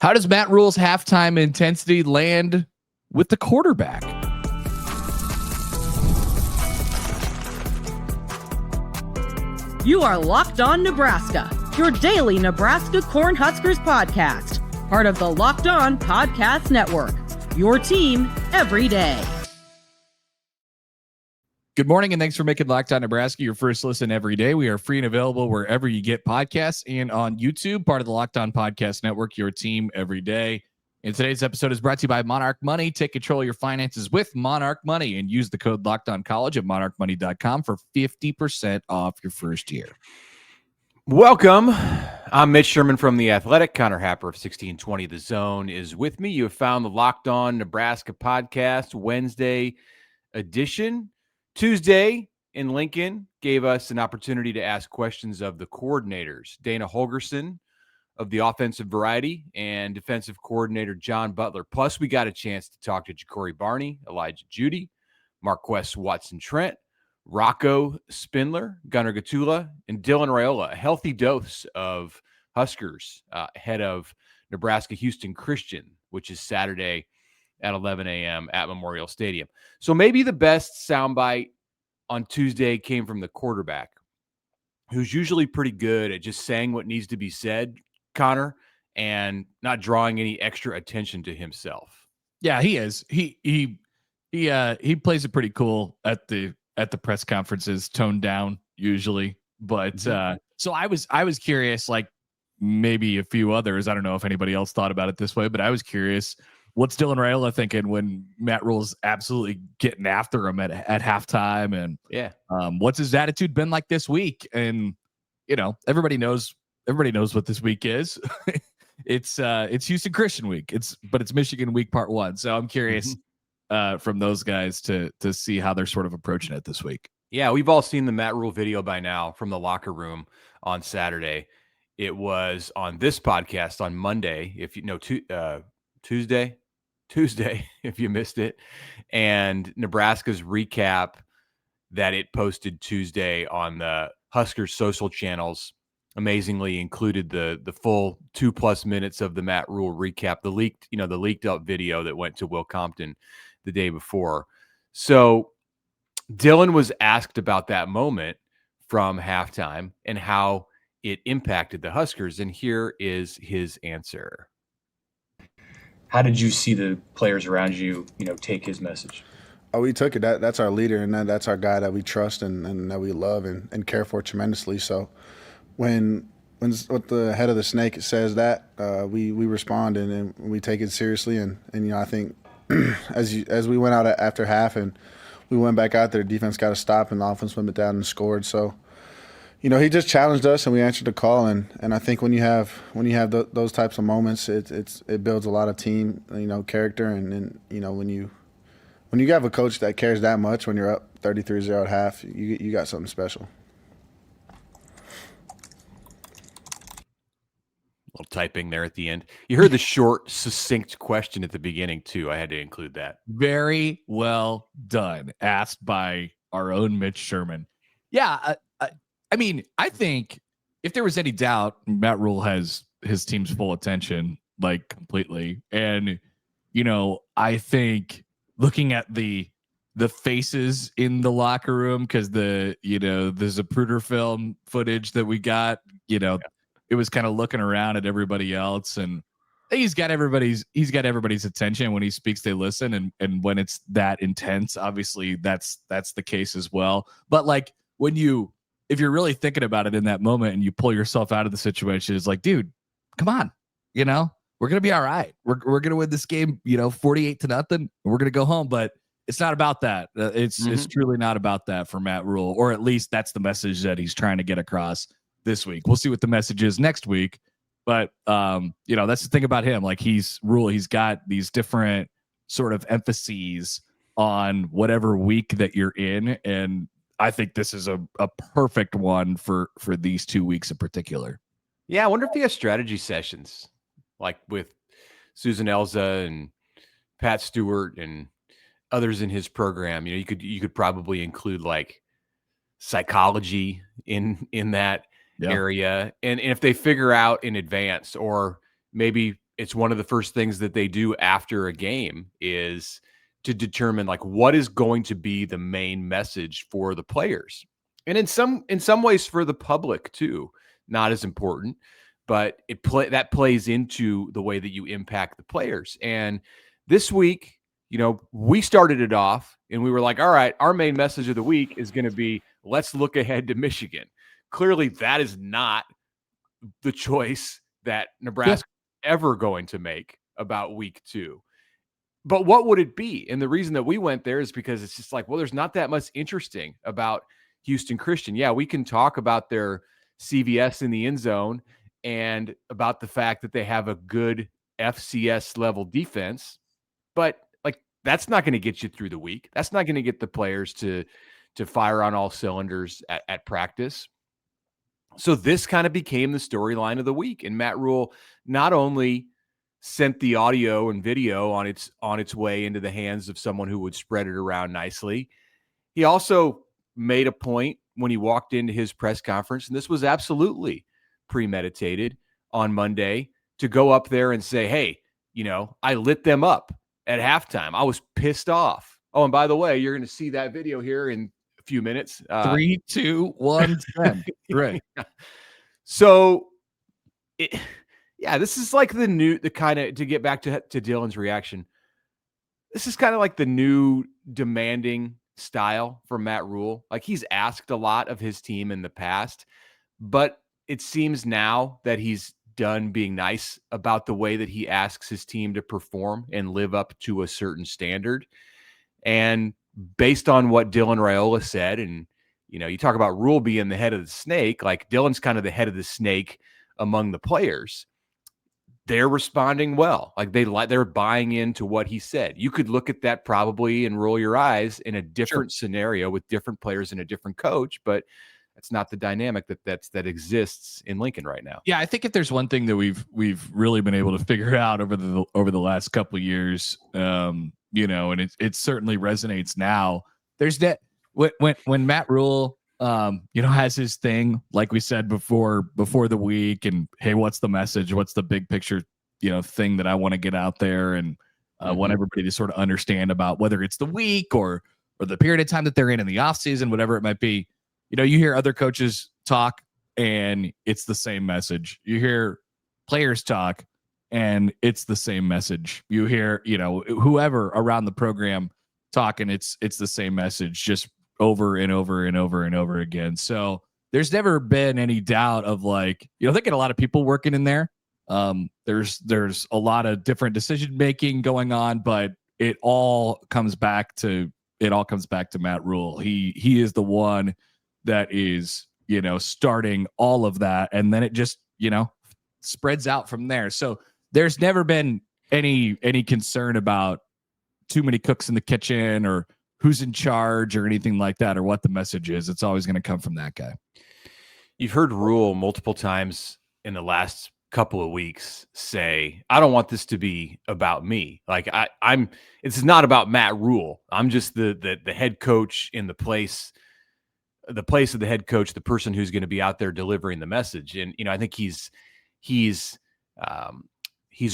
How does Matt Rhule's halftime intensity land with the quarterback? You are Locked On Nebraska, your daily Nebraska Cornhuskers podcast, part of the Locked On Podcast Network, your team every day. Good morning, and thanks for making Locked On Nebraska your first listen every day. We are free and available wherever you get podcasts and on YouTube, part of the Locked On Podcast Network, your team every day. And today's episode is brought to you by Monarch Money. Take control of your finances with Monarch Money and use the code LOCKEDONCollege at monarchmoney.com for 50% off your first year. Welcome. I'm Mitch Sherman from The Athletic. Connor Happer of 1620 The Zone is with me. You have found the Locked On Nebraska podcast Wednesday edition. Tuesday in Lincoln gave us an opportunity to ask questions of the coordinators, Dana Holgorsen of the offensive variety and defensive coordinator John Butler. Plus, we got a chance to talk to Ja'Cory Barney, Elijah Judy, Marquess Watson-Trent, Rocco Spindler, Gunnar Gatula, and Dylan Raiola. A healthy dose of Huskers ahead of Nebraska-Houston Christian, which is Saturday at 11 a.m. at Memorial Stadium. So maybe the best soundbite on Tuesday came from the quarterback, who's usually pretty good at just saying what needs to be said, Connor, and not drawing any extra attention to himself. Yeah, he is. He plays it pretty cool at the press conferences, toned down usually. But so I was curious, like maybe a few others. I don't know if anybody else thought about it this way, but I was curious. What's Dylan Raiola thinking when Matt Rhule's absolutely getting after him at halftime? And what's his attitude been like this week? And everybody knows what this week is. It's Houston Christian week. But it's Michigan week part 1. So I'm curious from those guys to see how they're sort of approaching it this week. Yeah, we've all seen the Matt Rhule video by now from the locker room on Saturday. It was on this podcast on Monday. If you know, Tuesday, if you missed it, and Nebraska's recap that it posted Tuesday on the Huskers social channels amazingly included the full 2+ minutes of the Matt Rhule recap, the leaked up video that went to Will Compton the day before. So Dylan was asked about that moment from halftime and how it impacted the Huskers, and here is his answer. How did you see the players around you, take his message? Oh, we took it. That's our leader, and that's our guy that we trust and that we love and care for tremendously. So when the head of the snake says that, we respond and we take it seriously. And I think as we went out after half and we went back out there, defense got to stop and the offense went down and scored. So he just challenged us and we answered the call. And I think when you have those types of moments, it builds a lot of team, character. And when you have a coach that cares that much, when you're up 33-0 at half, you got something special. A little typing there at the end. You heard the short, succinct question at the beginning too. I had to include that. Very well done. Asked by our own Mitch Sherman. Yeah. I mean, I think if there was any doubt, Matt Rhule has his team's full attention, like completely. And, I think looking at the faces in the locker room, because the Zapruder film footage that we got, it was kind of looking around at everybody else, and he's got everybody's attention. When he speaks, they listen. And when it's that intense, obviously that's the case as well. But like if you're really thinking about it in that moment and you pull yourself out of the situation, it's like, dude, come on, we're going to be all right. We're going to win this game, 48-0. We're going to go home, but it's not about that. It's truly not about that for Matt Rhule, or at least that's the message that he's trying to get across this week. We'll see what the message is next week. But, that's the thing about him. Like he's got these different sort of emphases on whatever week that you're in. And I think this is a perfect one for these 2 weeks in particular. Yeah, I wonder if he has strategy sessions like with Susan Elza and Pat Stewart and others in his program. You could probably include like psychology in that area, and if they figure out in advance, or maybe it's one of the first things that they do after a game is to determine like what is going to be the main message for the players. And in some ways for the public too, not as important, but that plays into the way that you impact the players. And this week, we started it off and we were like, all right, our main message of the week is going to be, let's look ahead to Michigan. Clearly that is not the choice that Nebraska is ever going to make about week 2. But what would it be? And the reason that we went there is because it's just like, well, there's not that much interesting about Houston Christian. Yeah, we can talk about their CVS in the end zone and about the fact that they have a good FCS level defense, but like that's not going to get you through the week. That's not going to get the players to fire on all cylinders at practice. So this kind of became the storyline of the week. And Matt Rhule not only sent the audio and video on its way into the hands of someone who would spread it around nicely, he also made a point when he walked into his press conference, and this was absolutely premeditated on Monday, to go up there and say, hey, I lit them up at halftime. I was pissed off. Oh, and by the way, you're going to see that video here in a few minutes. 3, 2, 1, 10. Right. So this is like the kind of, to get back to Dylan's reaction, this is kind of like the new demanding style for Matt Rhule. Like he's asked a lot of his team in the past, but it seems now that he's done being nice about the way that he asks his team to perform and live up to a certain standard. And based on what Dylan Raiola said, and you talk about Rhule being the head of the snake, like Dylan's kind of the head of the snake among the players. They're responding well. Like they're buying into what he said. You could look at that probably and roll your eyes in a different scenario with different players and a different coach, but that's not the dynamic that exists in Lincoln right now. Yeah, I think if there's one thing that we've really been able to figure out over the last couple of years, and it certainly resonates now. There's that when Matt Rhule has his thing, like we said before the week, and hey, what's the message? What's the big picture, thing that I want to get out there, and want everybody to sort of understand about whether it's the week or the period of time that they're in the off season, whatever it might be. You hear other coaches talk and it's the same message. You hear players talk and it's the same message. You hear, whoever around the program talk and it's the same message, just over and over and over and over again. So there's never been any doubt of like, they get a lot of people working in there. There's a lot of different decision making going on, but it all comes back to Matt Rhule. He is the one that is, starting all of that. And then it just, spreads out from there. So there's never been any concern about too many cooks in the kitchen or who's in charge or anything like that, or what the message is. It's always going to come from that guy. You've heard Rhule multiple times in the last couple of weeks say, I don't want this to be about me. Like it's not about Matt Rhule. I'm just the head coach in the place of the head coach, the person who's going to be out there delivering the message. And, I think he's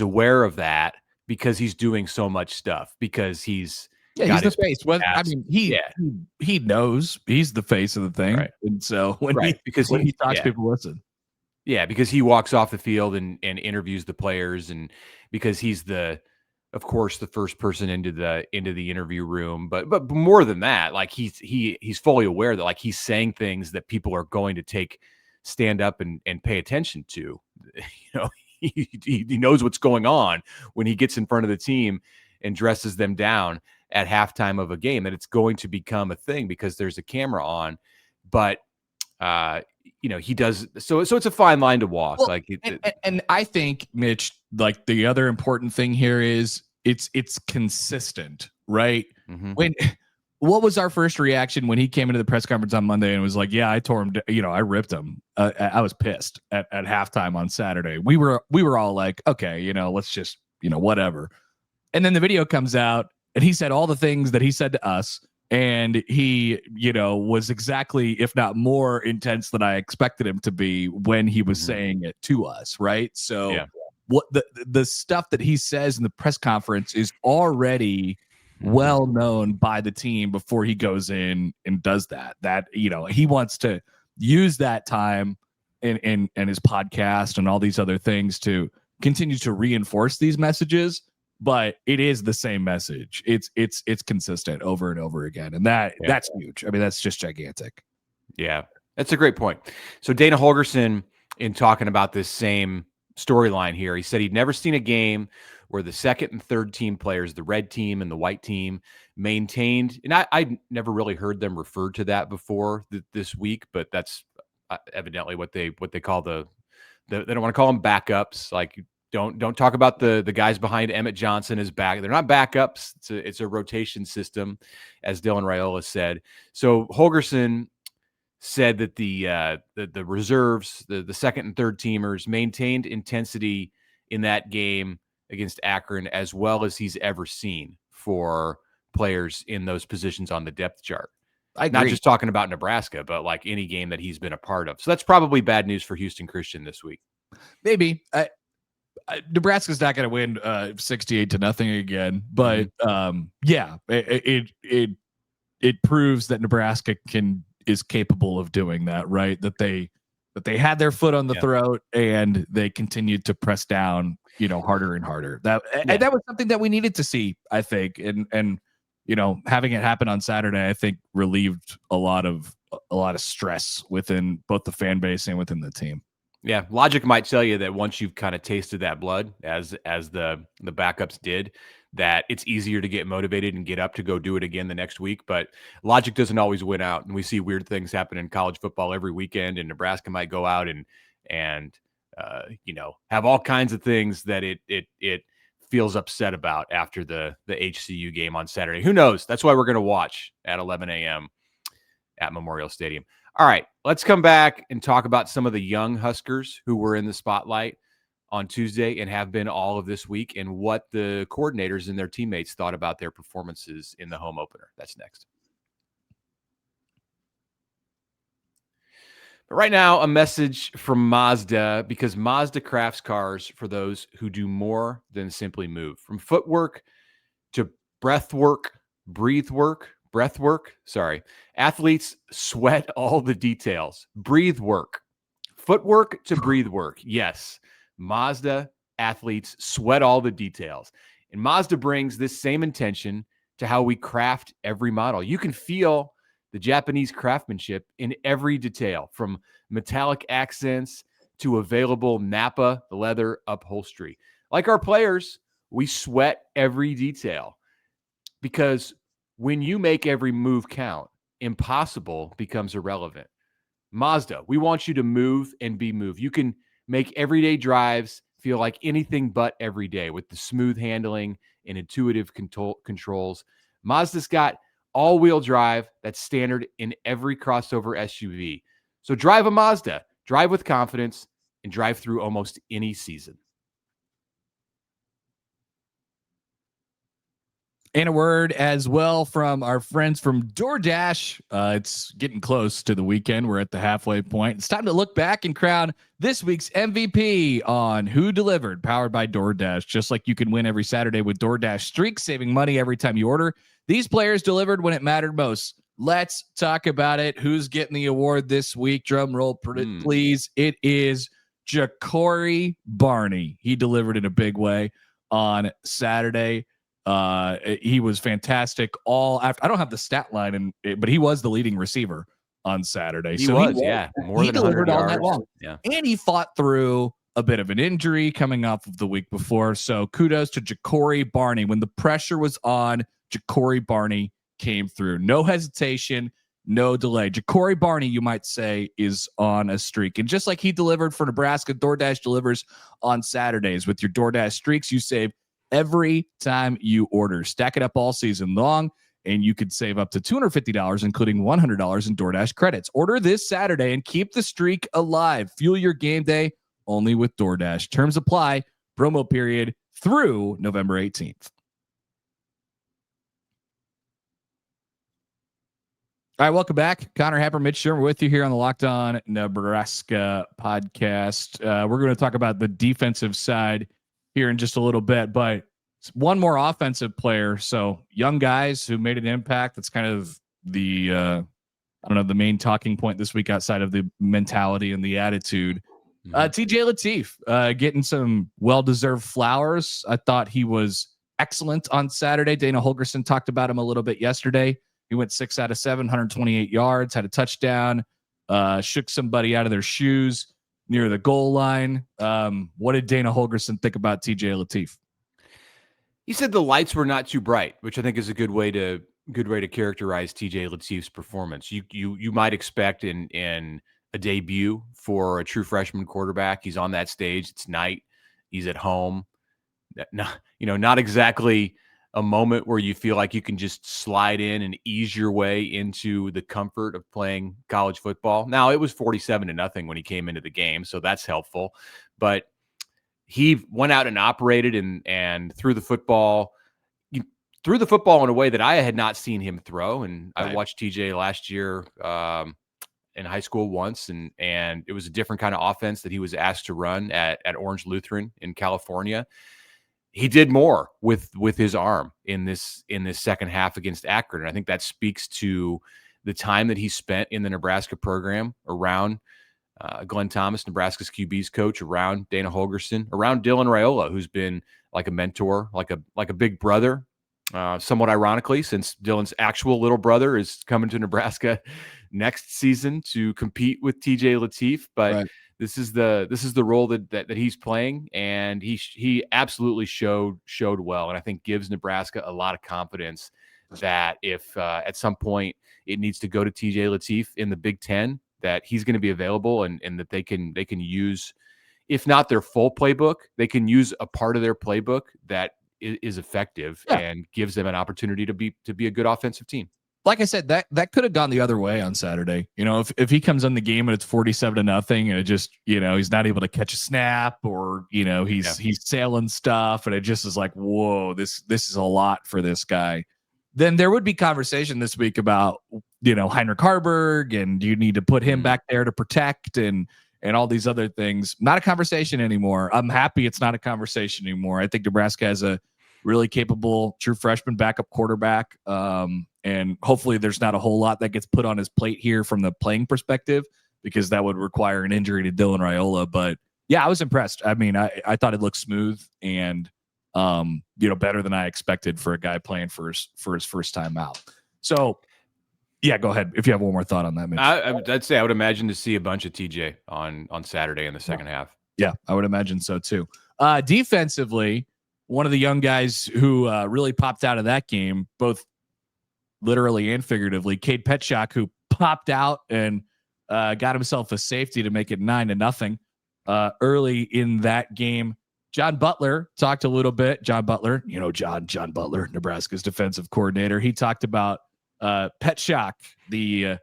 aware of that because he's doing so much stuff, because he's the face. Well, I mean, he knows he's the face of the thing. Right. And so when he talks, people listen. Yeah, because he walks off the field and interviews the players, and because he's of course, the first person into the interview room. But more than that, like he's fully aware that like he's saying things that people are going to stand up and pay attention to. He knows what's going on when he gets in front of the team and dresses them down at halftime of a game, that it's going to become a thing because there's a camera on. But he does so it's a fine line to walk. Well, and I think, Mitch, like the other important thing here is it's consistent, right? Mm-hmm. What was our first reaction when he came into the press conference on Monday and was like, yeah, I tore him, I ripped him. I was pissed at halftime on Saturday. We were all like, okay, let's just, whatever. And then the video comes out and he said all the things that he said to us. And he, was exactly, if not more intense than I expected him to be when he was saying it to us. Right. So what the stuff that he says in the press conference is already well known by the team before he goes in and does that he wants to use that time in his podcast and all these other things to continue to reinforce these messages, but it is the same message. It's consistent over and over again, and that's huge. I mean, that's just gigantic. Yeah, that's a great point. So Dana Holgorsen, in talking about this same storyline here, he said he'd never seen a game where the second and third team players, the red team and the white team, maintained, and I never really heard them referred to that before this week, but that's evidently what they call they don't want to call them backups. Like, don't talk about the guys behind Emmett Johnson as back. They're not backups. It's a rotation system, as Dylan Raiola said. So Holgorsen said that the reserves, the second and third teamers, maintained intensity in that game against Akron as well as he's ever seen for players in those positions on the depth chart. Not just talking about Nebraska, but like any game that he's been a part of. So that's probably bad news for Houston Christian this week. Maybe. Nebraska's not going to win 68-0 again, but it proves that Nebraska is capable of doing that, right? That they had their foot on the throat and they continued to press down, harder and harder. And that was something that we needed to see, I think, and having it happen on Saturday, I think relieved a lot of stress within both the fan base and within the team. Yeah, logic might tell you that once you've kind of tasted that blood, as the backups did, that it's easier to get motivated and get up to go do it again the next week. But logic doesn't always win out, and we see weird things happen in college football every weekend. And Nebraska might go out and have all kinds of things that it feels upset about after the HCU game on Saturday. Who knows? That's why we're going to watch at 11 a.m. at Memorial Stadium. All right, let's come back and talk about some of the young Huskers who were in the spotlight on Tuesday and have been all of this week, and what the coordinators and their teammates thought about their performances in the home opener. That's next. But right now, a message from Mazda, because Mazda crafts cars for those who do more than simply move. From footwork to breathwork, athletes sweat all the details. Breathe work. Footwork to breathe work. Yes, Mazda athletes sweat all the details. And Mazda brings this same intention to how we craft every model. You can feel the Japanese craftsmanship in every detail, from metallic accents to available Nappa leather upholstery. Like our players, we sweat every detail, because when you make every move count, impossible becomes irrelevant. Mazda, we want you to move and be moved. You can make everyday drives feel like anything but every day with the smooth handling and intuitive controls. Mazda's got all-wheel drive that's standard in every crossover SUV. So drive a Mazda, drive with confidence, and drive through almost any season. And a word as well from our friends from DoorDash. It's getting close to the weekend. We're at the halfway point. It's time to look back and crown this week's MVP on Who Delivered, powered by DoorDash. Just like you can win every Saturday with DoorDash Streaks, saving money every time you order, these players delivered when it mattered most. Let's talk about it. Who's getting the award this week? Drum roll, please. It is Ja'Cory Barney. He delivered in a big way on Saturday. He was fantastic all after. I don't have the stat line, but he was the leading receiver on Saturday. He was more than 100 yards. All night long. Yeah. And he fought through a bit of an injury coming off of the week before. So kudos to Ja'Cory Barney. When the pressure was on, Ja'Cory Barney came through. No hesitation, no delay. Ja'Cory Barney, you might say, is on a streak. And just like he delivered for Nebraska, DoorDash delivers on Saturdays. With your DoorDash Streaks, you save every time you order. Stack it up all season long, and you could save up to $250, including $100 in DoorDash credits. Order this Saturday and keep the streak alive. Fuel your game day only with DoorDash. Terms apply. Promo period through November 18th. All right, welcome back. Connor Happer, Mitch Sherman with you here on the Locked On Nebraska podcast. We're going to talk about the defensive side here in just a little bit, but one more offensive player. So young guys who made an impact. That's kind of the, the main talking point this week outside of the mentality and the attitude. TJ Lateef getting some well-deserved flowers. I thought he was excellent on Saturday. Dana Holgorsen talked about him a little bit yesterday. He went 6 out of 7, 128 yards, had a touchdown, shook somebody out of their shoes near the goal line. What did Dana Holgorsen think about TJ Lateef? He said the lights were not too bright, which I think is a good way to characterize TJ Lateef's performance. You might expect in a debut for a true freshman quarterback. He's on that stage. It's night. He's at home. Not exactly a moment where you feel like you can just slide in and ease your way into the comfort of playing college football. Now, it was 47-0 when he came into the game, so that's helpful. But he went out and operated and threw the football in a way that I had not seen him throw. And right. I watched TJ last year in high school once, and it was a different kind of offense that he was asked to run at Orange Lutheran in California. He did more with his arm in this second half against Akron. And I think that speaks to the time that he spent in the Nebraska program around Glenn Thomas, Nebraska's QB's coach, around Dana Holgorsen, around Dylan Raiola, who's been like a mentor, like a big brother. Somewhat ironically, since Dylan's actual little brother is coming to Nebraska next season to compete with TJ Lateef, but right. This is the role that he's playing, and he absolutely showed well, and I think gives Nebraska a lot of confidence that if at some point it needs to go to TJ Lateef in the Big Ten, that he's going to be available, and that they can use, if not their full playbook, they can use a part of their playbook that is effective and gives them an opportunity to be a good offensive team. Like I said, that could have gone the other way on Saturday. If he comes in the game and it's 47-0 and it just, he's not able to catch a snap, or, he's sailing stuff and it just is like, whoa, this is a lot for this guy. Then there would be conversation this week about, Heinrich Harburg, and do you need to put him back there to protect and all these other things. Not a conversation anymore. I'm happy it's not a conversation anymore. I think Nebraska has a really capable true freshman backup quarterback. And hopefully there's not a whole lot that gets put on his plate here from the playing perspective, because that would require an injury to Dylan Raiola. But yeah, I was impressed. I mean, I thought it looked smooth and, better than I expected for a guy playing for his first time out. So yeah, go ahead. If you have one more thought on that, Mitch. I'd say I would imagine to see a bunch of TJ on Saturday in the second half. Yeah, I would imagine so too. Defensively, one of the young guys who really popped out of that game, both literally and figuratively, Kade Pietrzak, who popped out and got himself a safety to make it 9-0 early in that game. John Butler talked a little bit. John Butler, John Butler, Nebraska's defensive coordinator. He talked about Pietrzak, the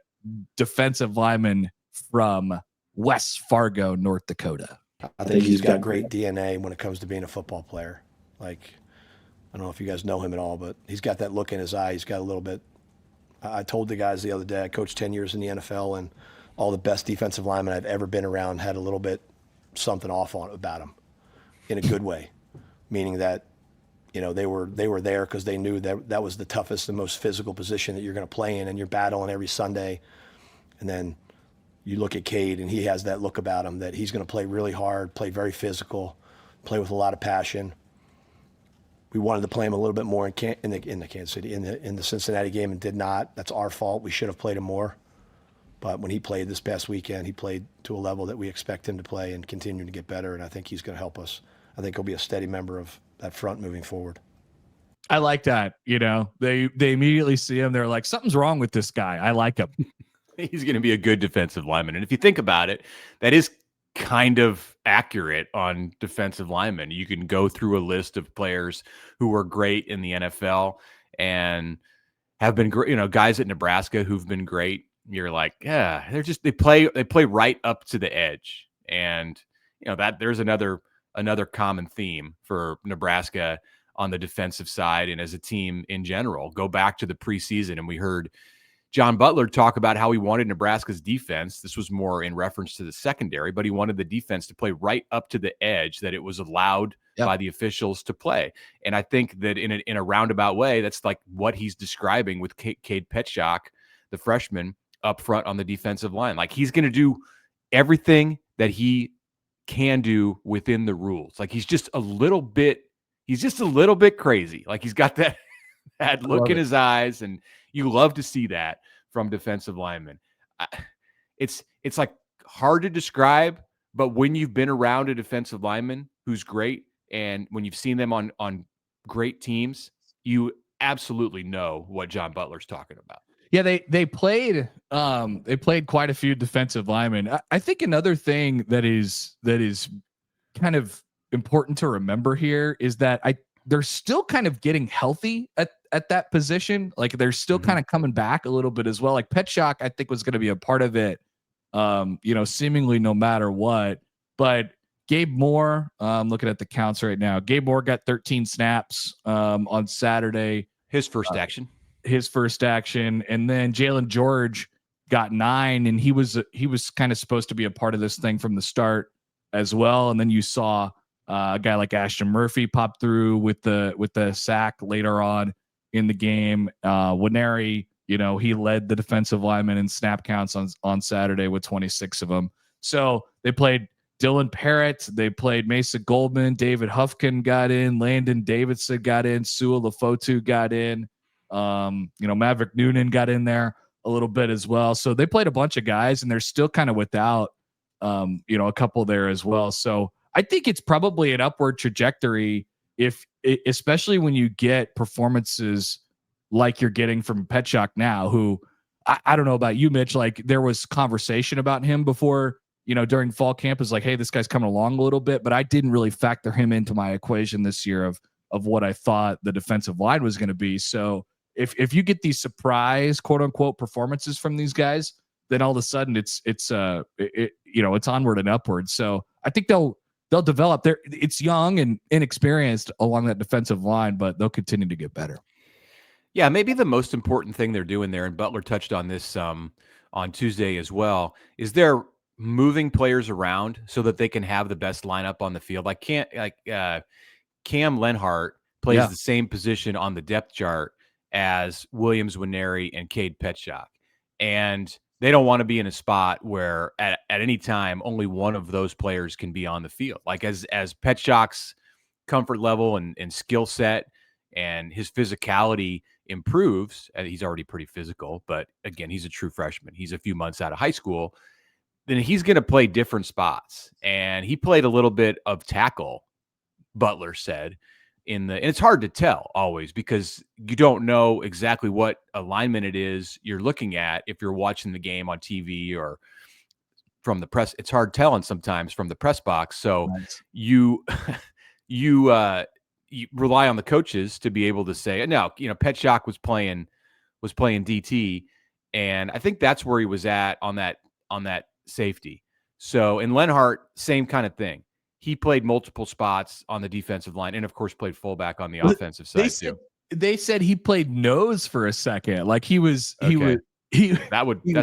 defensive lineman from West Fargo, North Dakota. I think he's got great DNA when it comes to being a football player. Like, I don't know if you guys know him at all, but he's got that look in his eye. He's got a little bit. I told the guys the other day, I coached 10 years in the NFL, and all the best defensive linemen I've ever been around had a little bit something off on about them, in a good way, meaning that they were there because they knew that was the toughest and most physical position that you're going to play in, and you're battling every Sunday. And then you look at Kade, and he has that look about him that he's going to play really hard, play very physical, play with a lot of passion. We wanted to play him a little bit more in the Kansas City, in the Cincinnati game, and did not. That's our fault. We should have played him more. But when he played this past weekend, he played to a level that we expect him to play and continue to get better, and I think he's going to help us. I think he'll be a steady member of that front moving forward. I like that. They immediately see him. They're like, something's wrong with this guy. I like him. He's going to be a good defensive lineman. And if you think about it, that is kind of accurate on defensive linemen. You can go through a list of players who were great in the NFL and have been great, guys at Nebraska who've been great. You're like, yeah, they play right up to the edge. And that there's another common theme for Nebraska on the defensive side and as a team in general. Go back to the preseason, and we heard John Butler talk about how he wanted Nebraska's defense. This was more in reference to the secondary, but he wanted the defense to play right up to the edge that it was allowed by the officials to play. And I think that in a roundabout way, that's like what he's describing with Kade Pietrzak, the freshman, up front on the defensive line. Like, he's going to do everything that he can do within the rules. Like, he's just a little bit crazy. Like, he's got that look in his eyes, and you love to see that from defensive linemen. It's like hard to describe, but when you've been around a defensive lineman who's great, and when you've seen them on great teams, you absolutely know what John Butler's talking about. Yeah, they played quite a few defensive linemen. I think another thing that is kind of important to remember here is that they're still kind of getting healthy at that position. Like, they're still kind of coming back a little bit as well. Like, Pietrzak, I think, was going to be a part of it, seemingly no matter what. But Gabe Moore, looking at the counts right now, Gabe Moore got 13 snaps on Saturday. His first action. And then Jalen George got 9, and he was kind of supposed to be a part of this thing from the start as well. And then you saw a guy like Ashton Murphy pop through with the sack later on in the game. Winery, he led the defensive linemen in snap counts on Saturday with 26 of them. So they played Dylan Parrott, they played Mesa Goldman, David Huffkin got in, Landon Davidson got in, Sua Lafotu got in, Maverick Noonan got in there a little bit as well. So they played a bunch of guys, and they're still kind of without, a couple there as well. So I think it's probably an upward trajectory, especially when you get performances like you're getting from Pietrzak now, who I don't know about you, Mitch, like, there was conversation about him before, during fall camp, is like, hey, this guy's coming along a little bit, but I didn't really factor him into my equation this year of what I thought the defensive line was going to be. So if you get these surprise, quote unquote, performances from these guys, then all of a sudden it's onward and upward. So I think they'll develop. It's young and inexperienced along that defensive line, but they'll continue to get better. Yeah, maybe the most important thing they're doing there, and Butler touched on this on Tuesday as well, is they're moving players around so that they can have the best lineup on the field. Like Cam Lenhart plays the same position on the depth chart as Williams Winery and Kade Pietrzak, and they don't want to be in a spot where at any time only one of those players can be on the field. Like, as Pietrzak's comfort level and skill set and his physicality improves, and he's already pretty physical, but again, he's a true freshman. He's a few months out of high school. Then he's going to play different spots. And he played a little bit of tackle, Butler said, and it's hard to tell always because you don't know exactly what alignment it is you're looking at if you're watching the game on TV or from the press. It's hard telling sometimes from the press box. So you rely on the coaches to be able to say, no, Pietrzak was playing DT, and I think that's where he was at on that safety. So in Lenhart, same kind of thing. He played multiple spots on the defensive line, and of course played fullback on the offensive side too. They said he played nose for a second, like that's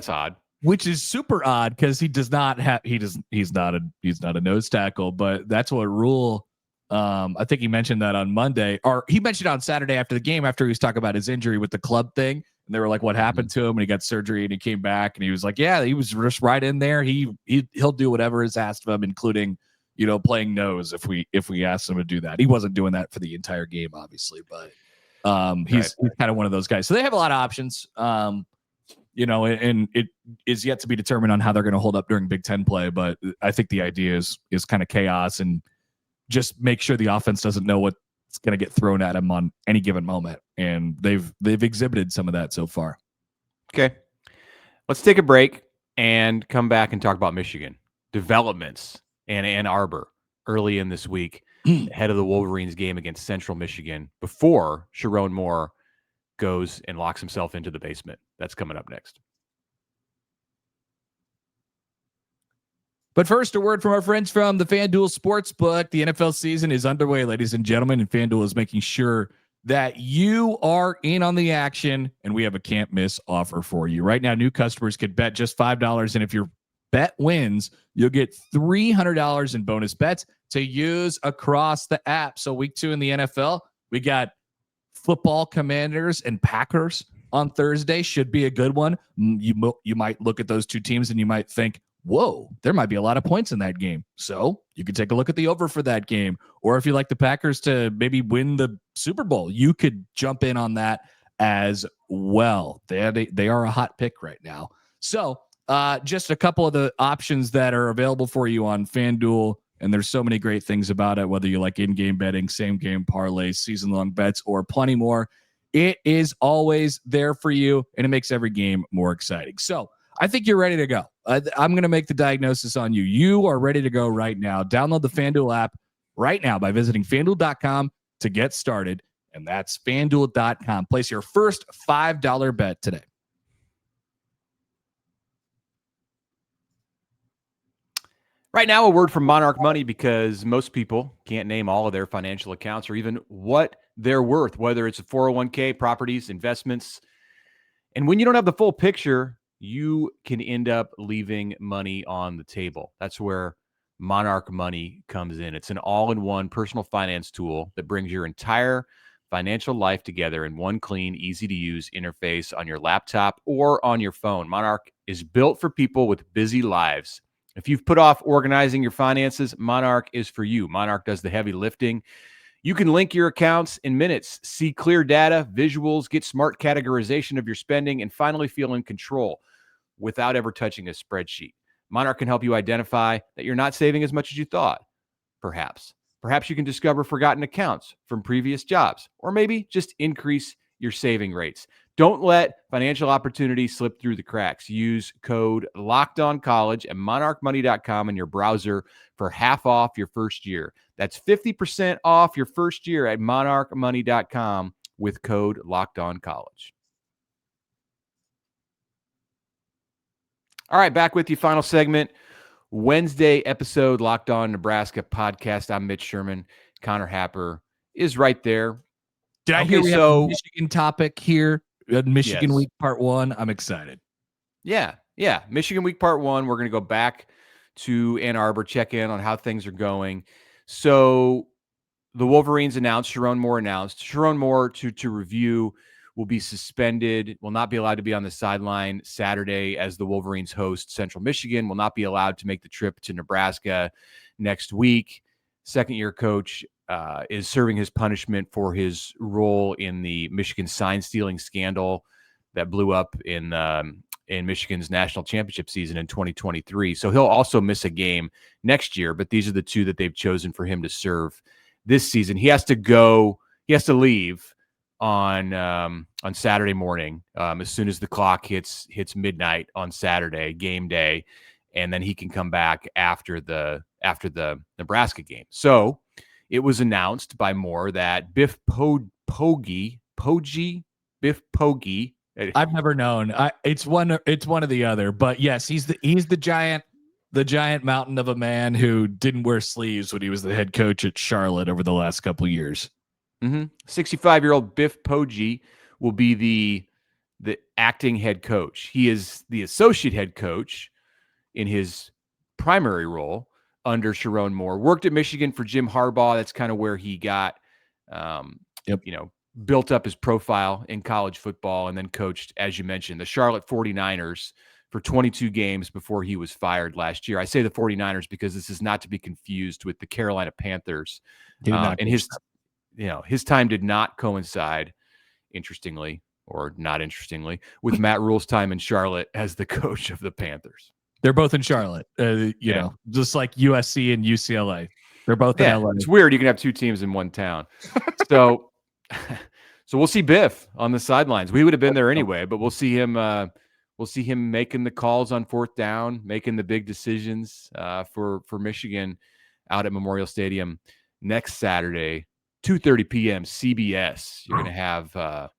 odd. Which is super odd because he's not a nose tackle, but that's what Rhule. I think he mentioned that on Monday, or he mentioned on Saturday after the game, after he was talking about his injury with the club thing. And they were like, what happened to him? And he got surgery and he came back and he was like, yeah, he was just right in there. He'll do whatever is asked of him, including, playing nose if we asked him to do that. He wasn't doing that for the entire game, obviously, but he's kind of one of those guys. So they have a lot of options, and it is yet to be determined on how they're going to hold up during Big Ten play. But I think the idea is kind of chaos and just make sure the offense doesn't know what's going to get thrown at them on any given moment. And they've exhibited some of that so far. Okay. Let's take a break and come back and talk about Michigan developments and Ann Arbor early in this week ahead of the Wolverines game against Central Michigan before Sherrone Moore goes and locks himself into the basement. That's coming up next. But first, a word from our friends from the FanDuel Sportsbook. The NFL season is underway, ladies and gentlemen, and FanDuel is making sure that you are in on the action, and we have a can't miss offer for you. Right now, new customers could bet just $5, and if your bet wins, you'll get $300 in bonus bets to use across the app. So week 2 in the NFL, we got football Commanders and Packers on Thursday. Should be a good one. You might look at those two teams and you might think, whoa, there might be a lot of points in that game. So you could take a look at the over for that game. Or if you like the Packers to maybe win the Super Bowl, you could jump in on that as well. They are a hot pick right now. So just a couple of the options that are available for you on FanDuel. And there's so many great things about it, whether you like in-game betting, same-game parlays, season-long bets, or plenty more. It is always there for you, and it makes every game more exciting. So I think you're ready to go. I'm going to make the diagnosis on you. You are ready to go right now. Download the FanDuel app right now by visiting FanDuel.com to get started, and that's FanDuel.com. Place your first $5 bet today. Right now, a word from Monarch Money, because most people can't name all of their financial accounts or even what they're worth, whether it's a 401k, properties, investments. And when you don't have the full picture, you can end up leaving money on the table. That's where Monarch Money comes in. It's an all-in-one personal finance tool that brings your entire financial life together in one clean, easy-to-use interface on your laptop or on your phone. Monarch is built for people with busy lives. If you've put off organizing your finances, Monarch is for you. Monarch does the heavy lifting. You can link your accounts in minutes, see clear data, visuals, get smart categorization of your spending, and finally feel in control without ever touching a spreadsheet. Monarch can help you identify that you're not saving as much as you thought, perhaps. Perhaps you can discover forgotten accounts from previous jobs, or maybe just increase your saving rates. Don't let financial opportunities slip through the cracks. Use code LOCKEDONCollege at monarchmoney.com in your browser for half off your first year. That's 50% off your first year at monarchmoney.com with code LOCKEDONCollege. All right, back with you. Final segment. Wednesday episode, Locked On Nebraska podcast. I'm Mitch Sherman. Connor Happer is right there. Did I hear we have a Michigan topic here? Michigan Week Part 1. I'm excited. Yeah. Michigan Week Part 1. We're going to go back to Ann Arbor, check in on how things are going. So the Wolverines announced, Sherrone Moore to review, will be suspended, will not be allowed to be on the sideline Saturday as the Wolverines host Central Michigan, will not be allowed to make the trip to Nebraska next week. Second-year coach is serving his punishment for his role in the Michigan sign-stealing scandal that blew up in Michigan's national championship season in 2023. So he'll also miss a game next year, but these are the two that they've chosen for him to serve this season. He has to leave on Saturday morning as soon as the clock hits midnight on Saturday, game day, and then he can come back after the Nebraska game. So it was announced by Moore that Biff Poggi. I've never known. It's one or the other, but yes, he's the giant mountain of a man who didn't wear sleeves when he was the head coach at Charlotte over the last couple of years. 65-year-old Biff Poggi will be the acting head coach. He is the associate head coach in his primary role under Sherrone Moore. Worked at Michigan for Jim Harbaugh. That's kind of where he got, built up his profile in college football, and then coached, as you mentioned, the Charlotte 49ers for 22 games before he was fired last year. I say the 49ers because this is not to be confused with the Carolina Panthers. And his time did not coincide, interestingly or not interestingly, with Matt Rhule's time in Charlotte as the coach of the Panthers. They're both in Charlotte, just like USC and UCLA. They're both in LA. It's weird. You can have two teams in one town. So we'll see Biff on the sidelines. We would have been there anyway, but we'll see him. We'll see him making the calls on fourth down, making the big decisions for Michigan out at Memorial Stadium next Saturday, 2:30 p.m. CBS. You're going to have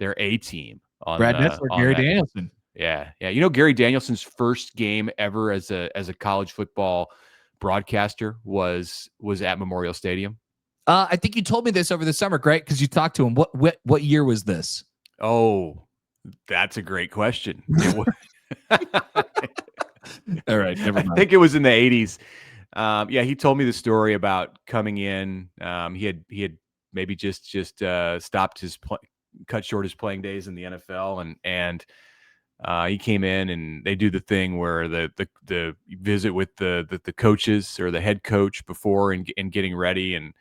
their A team on Brad Nessler, Gary Danielson. Yeah. Gary Danielson's first game ever as a college football broadcaster was at Memorial Stadium. I think you told me this over the summer, Greg, because you talked to him. What year was this? Oh, that's a great question. All right, never mind. I think it was in the 80s. Yeah, he told me the story about coming in. He had maybe just stopped cut short his playing days in the NFL, and he came in and they do the thing where the visit with the coaches or the head coach before and getting ready. And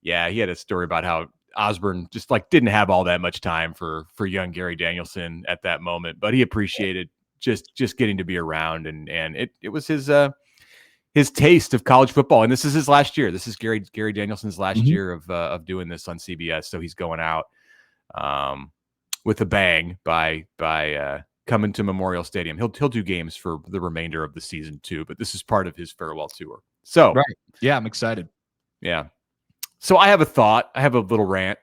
yeah, he had a story about how Osborne just didn't have all that much time for young Gary Danielson at that moment, but he appreciated just getting to be around, and it was his taste of college football. And this is his last year. This is Gary Danielson's last year of doing this on CBS. So he's going out with a bang by coming to Memorial Stadium. He'll do games for the remainder of the season too, but this is part of his farewell tour. So right. Yeah, I'm excited. Yeah. So I have a thought. I have a little rant.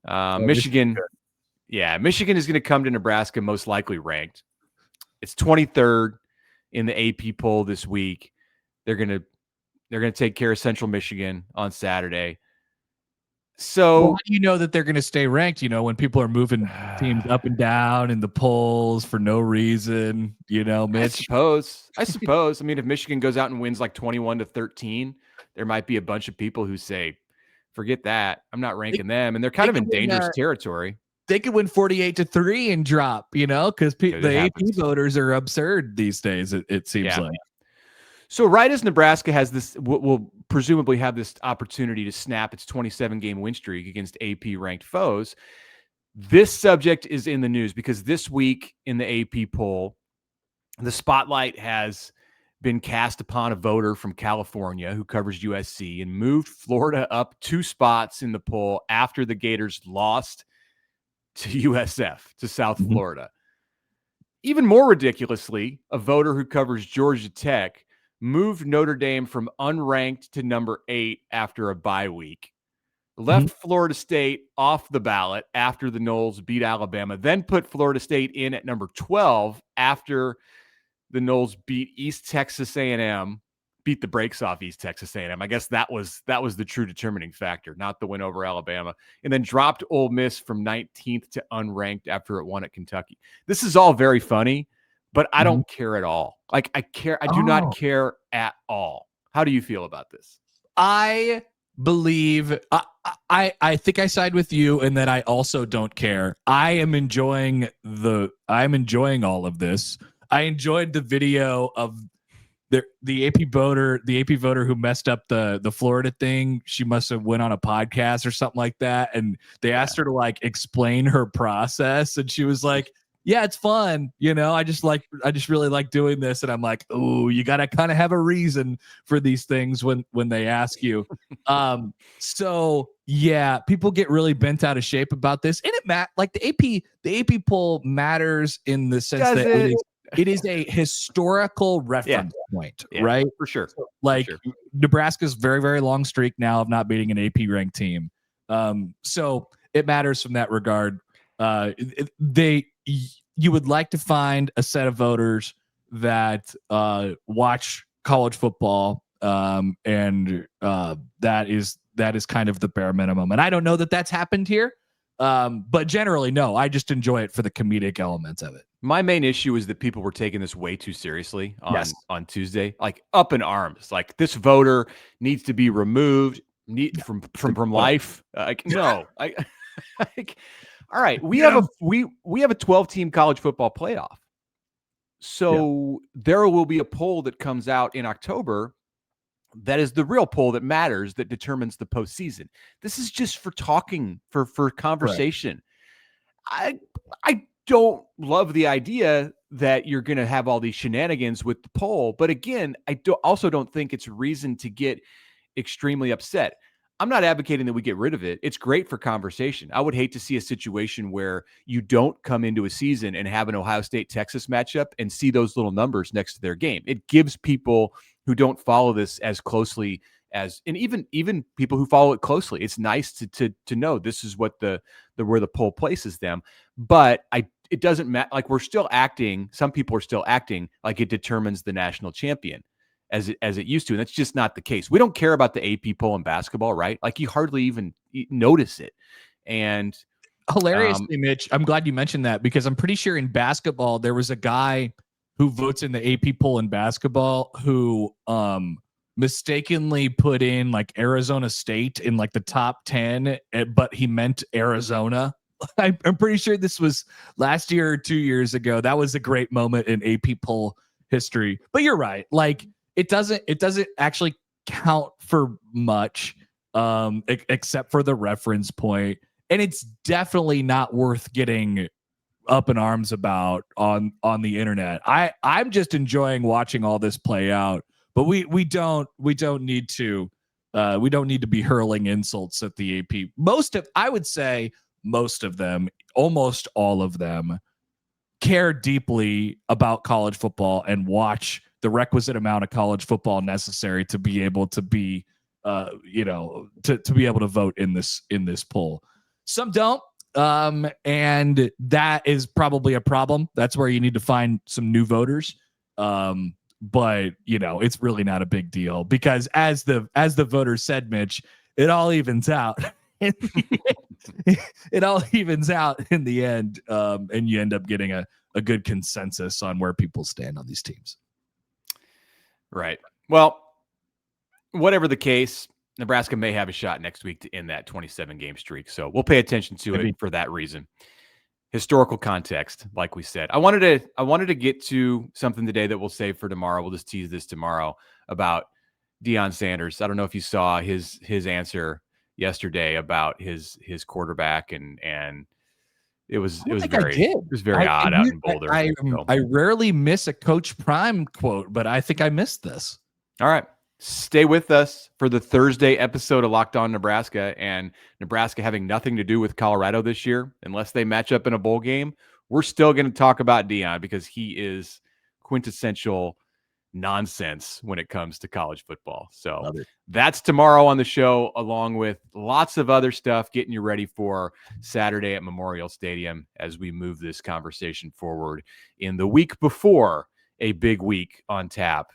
Michigan is going to come to Nebraska most likely ranked. It's 23rd in the AP poll this week. They're going to take care of Central Michigan on Saturday. So how do you know that they're going to stay ranked? When people are moving teams up and down in the polls for no reason, Mitch. I suppose. I mean, if Michigan goes out and wins 21-13, there might be a bunch of people who say, forget that. I'm not ranking them. And they're kind of in dangerous territory. They could win 48-3 and drop, because the AP voters are absurd these days. It seems like. So right as Nebraska has this, will presumably have this opportunity to snap its 27-game win streak against AP-ranked foes, this subject is in the news because this week in the AP poll, the spotlight has been cast upon a voter from California who covers USC and moved Florida up 2 spots in the poll after the Gators lost to USF, to South Florida. Even more ridiculously, a voter who covers Georgia Tech moved Notre Dame from unranked to number 8 after a bye week, left Florida State off the ballot after the Noles beat Alabama, then put Florida State in at number 12 after the Noles beat East Texas A&M, beat the brakes off East Texas A&M. I guess that was the true determining factor, not the win over Alabama, and then dropped Ole Miss from 19th to unranked after it won at Kentucky. This is all very funny, but I don't care at all. I do not care at all. How do you feel about this? I believe I think I side with you in that I also don't care. I'm enjoying all of this. I enjoyed the video of the AP voter who messed up the Florida thing. She must have went on a podcast or something like that, and they asked her to explain her process, and she was like, yeah, it's fun. I just really like doing this. And I'm like, oh, you got to kind of have a reason for these things when they ask you. So yeah, people get really bent out of shape about this. And the AP poll matters in the sense that it is a historical reference point, right? For sure. Nebraska's very, very long streak now of not beating an AP ranked team. So it matters from that regard. You would like to find a set of voters that watch college football, and that is kind of the bare minimum. And I don't know that that's happened here, but generally, no. I just enjoy it for the comedic elements of it. My main issue is that people were taking this way too seriously on Tuesday, up in arms. This voter needs to be removed from life. No, all right, we have a 12-team college football playoff. So there will be a poll that comes out in October that is the real poll that matters, that determines the postseason. This is just for talking, for conversation. Right. I don't love the idea that you're going to have all these shenanigans with the poll, but again, I also don't think it's reason to get extremely upset. I'm not advocating that we get rid of it. It's great for conversation. I would hate to see a situation where you don't come into a season and have an Ohio State-Texas matchup and see those little numbers next to their game. It gives people who don't follow this as closely as, and even people who follow it closely, it's nice to know this is what where the poll places them. But it doesn't matter. We're still acting. Some people are still acting like it determines the national champion. as it used to. And that's just not the case. We don't care about the AP poll in basketball, right? Like you hardly even notice it. And hilariously, Mitch, I'm glad you mentioned that because I'm pretty sure in basketball, there was a guy who votes in the AP poll in basketball who mistakenly put in like Arizona State in like the top 10, but he meant Arizona. I'm pretty sure this was last year or 2 years ago. That was a great moment in AP poll history. But you're right. Like it doesn't actually count for much except for the reference point. And it's definitely not worth getting up in arms about on the internet. I'm just enjoying watching all this play out, but we don't need to be hurling insults at the AP. I would say most of them, almost all of them, care deeply about college football and watch the requisite amount of college football necessary to be able to be to be able to vote in this poll. Some don't. And that is probably a problem. That's where you need to find some new voters. But it's really not a big deal because as the voters said, Mitch, it all evens out. It all evens out in the end. And you end up getting a good consensus on where people stand on these teams. Right. Well, whatever the case, Nebraska may have a shot next week to end that 27-game streak. So we'll pay attention to it for that reason. Historical context, like we said. I wanted to get to something today that we'll save for tomorrow. We'll just tease this tomorrow about Deion Sanders. I don't know if you saw his answer yesterday about his quarterback, and it was very odd out in Boulder. I rarely miss a Coach Prime quote, but I think I missed this. All right. Stay with us for the Thursday episode of Locked On Nebraska, and Nebraska having nothing to do with Colorado this year, unless they match up in a bowl game. We're still going to talk about Deion because he is quintessential nonsense when it comes to college football. So that's tomorrow on the show, along with lots of other stuff, getting you ready for Saturday at Memorial Stadium as we move this conversation forward in the week before a big week on tap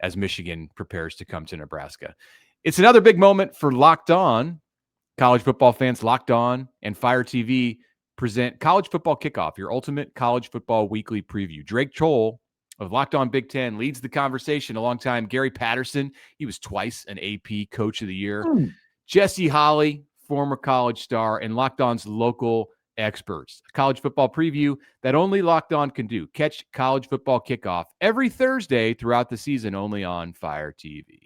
as Michigan prepares to come to Nebraska. It's another big moment for Locked On. College football fans, Locked On and Fire TV present College Football Kickoff, your ultimate college football weekly preview. Drake Choll of Locked On Big Ten leads the conversation alongside Gary Patterson. He was twice an AP Coach of the Year. Jesse Holley, former college star, and Locked On's local experts. A college football preview that only Locked On can do. Catch College Football Kickoff every Thursday throughout the season only on Fire TV.